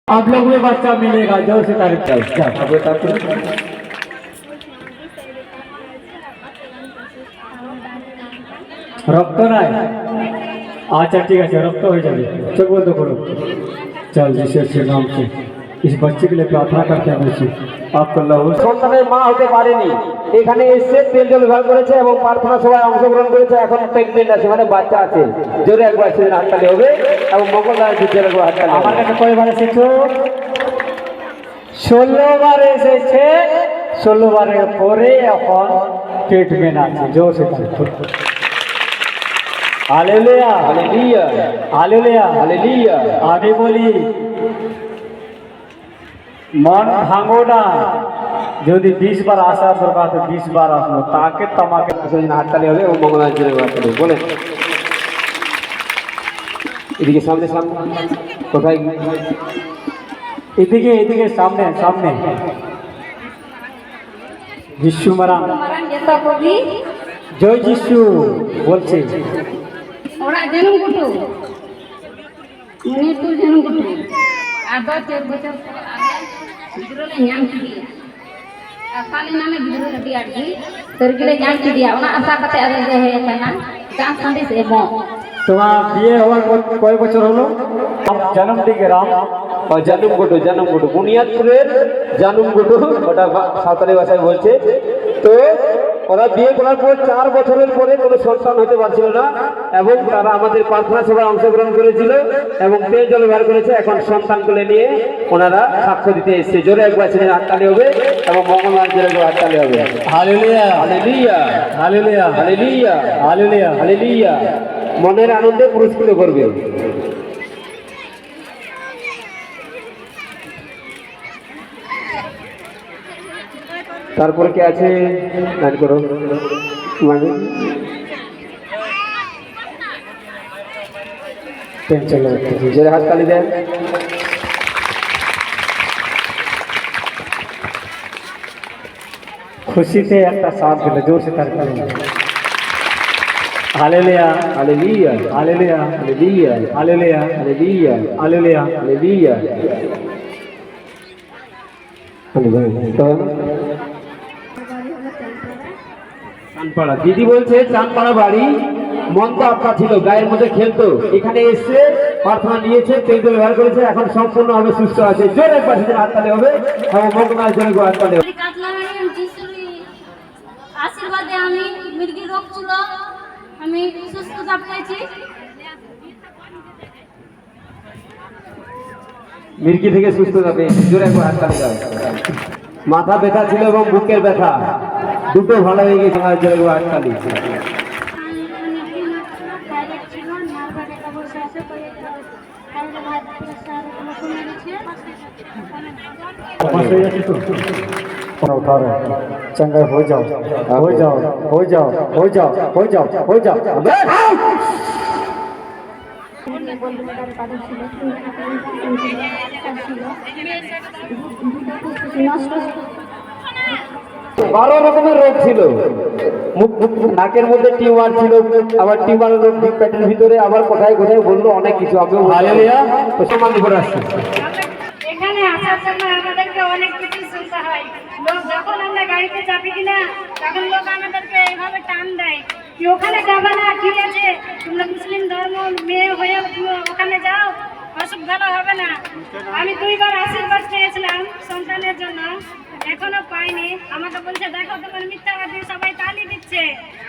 आप लोग में बच्चा मिलेगा जोर से तारीफ रक्त নাই अच्छा ठीक है रक्त हो जाए चल बोल दो करो चल जिसे अच्छे नाम से इस बच्चे के लिए प्रार्थना करते हैं आपको लहू সন্তানের মা হতে পারেনি এখানে এসে তেল জল ব্যবহার করেছে এবং প্রার্থনা সভায় অংশগ্রহণ করেছে এখন প্রেগনেন্ট আছে মানে বাচ্চা আছে জোরে একবার সেদিন হাততালি হবে এবং মঙ্গলবার জোরে একবার হাততালি আমার কাছে কয়বার এসেছো 16 বার এসেছে 16 বারের পরে এখন ট্রিটমেন্ট আছে জোর से हालेलुया हालेलुया हालेलुया हालेलुया आगे बोली मन भांगो ना যদি 20 বার আসার দরকার তো 20 বার আসলো তাকে তোমাকে সেদিন হাততালি হবে এবং মঙ্গলবার জোরে একবার হাততালি হবে বলেন এদিকে সামনে সামনে কোথায় এদিকে এদিকে সামনে সামনে যিশু মারান জয় যিশু বলছে ওরা জন্ম কুটু মনে তো জন্ম কুটু আবার 4 বছর গিরলে ᱧᱟᱢ ᱠᱤᱫᱤᱭᱟ আসালে নামে গিরলে দিয়াড়ি তরগিলে ᱧᱟᱢ ᱠᱤᱫᱤᱭᱟ ওনা আশা কাতে আদে হয়ে কানা গান সন্দেশ এমো তোমার বিয়ে হওয়ার কয় বছর হলো জন্ম থেকে রাম জানুমগুটু বুনিয়াদপুরের জানুমগুটু ওটা সাঁওতালি ভাষায় বলছে তো ওরা বিয়ে করার পর 4 বছরের পরে কোনো সন্তান হতে পারছিল না এবং তারা আমাদের প্রার্থনা সভায় অংশগ্রহণ করেছিল এবং তেল জল ব্যবহার করেছে এখন সন্তানগুলো নিয়ে ওনারা সাক্ষ্য দিতে এসেছে জোরে একবার সেদিন হাততালি হবে এবং মঙ্গলবার জোরে একবার হাততালি হবে hallelujah hallelujah hallelujah hallelujah hallelujah hallelujah মনের আনন্দে পুরস্কৃত করবে তারপরে কে আছে গান করো জোরে হাততালি দেন খুশিতে একটা সাথ দিলে জোর সে তার hallelujah hallelujah hallelujah hallelujah hallelujah hallelujah hallelujah hallelujah Chanpara দিদি বলছে চানপাড়া বাড়ি মন তো আপনার ছিল গায়ের মধ্যে খেলতো এখানে এসে প্রার্থনা নিয়েছে তেল জল ব্যবহার করেছে এখন সম্পূর্ণভাবে সুস্থ আছে জোরে পাশে হাততালি হবে এবং মঙ্গলবার জোরে হাততালি হবে আশীর্বাদে আমি মির্গি রোগ ছিল আমি সুস্থতা পেয়েছি মির্গি থেকে সুস্থ যাবে জোরে একবার হাততালি দাও মাথা ব্যথা ছিল এবং বুকের ব্যথা দুটো ভালো হয়ে গেছে জোরে একবার হাততালি चंगा हो जाओ हो जाओ हो जाओ हो जाओ हो जाओ हो जाओ বারো রকমের রোগ ছিল নাকের মধ্যে টিউমার ছিল আবার টিউমার রোগ পেটের ভিতরে আবার কোথায় কোথায় বললো অনেক কিছু আমিও হালেলুয়া তো সমান করে আসছে এখানে আসার জন্য আমাদেরকে অনেক কিছু শুনতে হয় লোক যখন আমরা গাড়িতে চাপি কিনা তখন লোক আমাদেরকে এইভাবে টান দেয় কি ওখানে যাবে না ঠিক আছে তোমরা মুসলিম ধর্ম মেয়ে হয়ে ওখানে যাও অসুখ ভালো হবে না আমি 2 বার আশীর্বাদ পেয়েছিলাম সন্তানের জন্য এখনো পাইনি আমাকে বলছে দেখো তোমার মিথ্যাবাদী সবাই তালি দিচ্ছে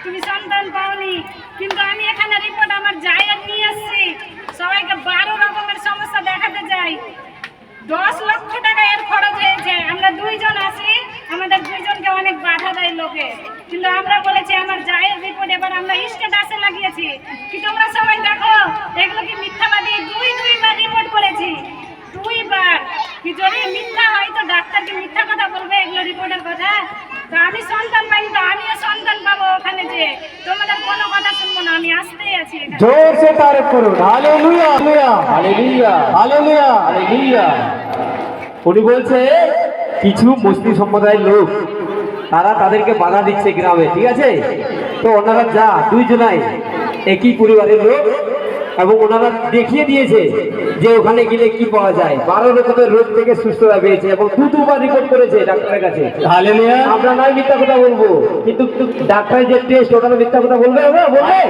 তুমি সন্তান পাওনি কিন্তু আমি এখানে রিপোর্ট আমার জায়ের নিয়ে আসছি সবাইকে 12 রকমের সমস্যা দেখাতে যাই 10 লক্ষ টাকা এর খরচ হয়েছে আমরা 2 জন আছি আমাদের 2 জনকে অনেক বাধা দেয় লোকে কিন্তু আমরা বলেছি আমার জায়ের রিপোর্ট এবার আমরা স্ট্যাটাসে লাগিয়েছি কি তোমরা সবাই দেখো এগুলো কি মিথ্যাবাদী 2 বার রিপোর্ট করেছি 2 বার কি যদি মিথ্যা হয় তো ডাক্তারকে মিথ্যা কথা বলবে এগুলো রিপোর্টের কথা তো আমি সন্তান পাইনি তো আমিও সন্তান পাবো ওখানে যে তোমাদের কোনো কথা শুনবো না আমি আসতেই আছি जोर से तारीफ करो हालेलुया হালেলুয়া हालेलुया হালেলুয়া উনি বলছে কিছু মুসলিম সম্প্রদায়ের লোক তারা তাদেরকে বাধা দিচ্ছে গ্রামে ঠিক আছে তো ওনারা যা 2 জনাই একই পরিবারের লোক এবং ওনারা দেখিয়ে দিয়েছে যে ওখানে গেলে কি পাওয়া যায়, 12 রকমের রোগ থেকে সুস্থতা পেয়েছে এবং দুবার রিপোর্ট করেছে ডাক্তারের কাছে। হালেলুয়া। আমরা নয় মিথ্যা কথা বলবো, কিন্তু ডাক্তারের যে টেস্ট ওটা মিথ্যা কথা বলবে, ওরা বলবে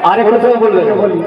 আরেকটা বলবে বলি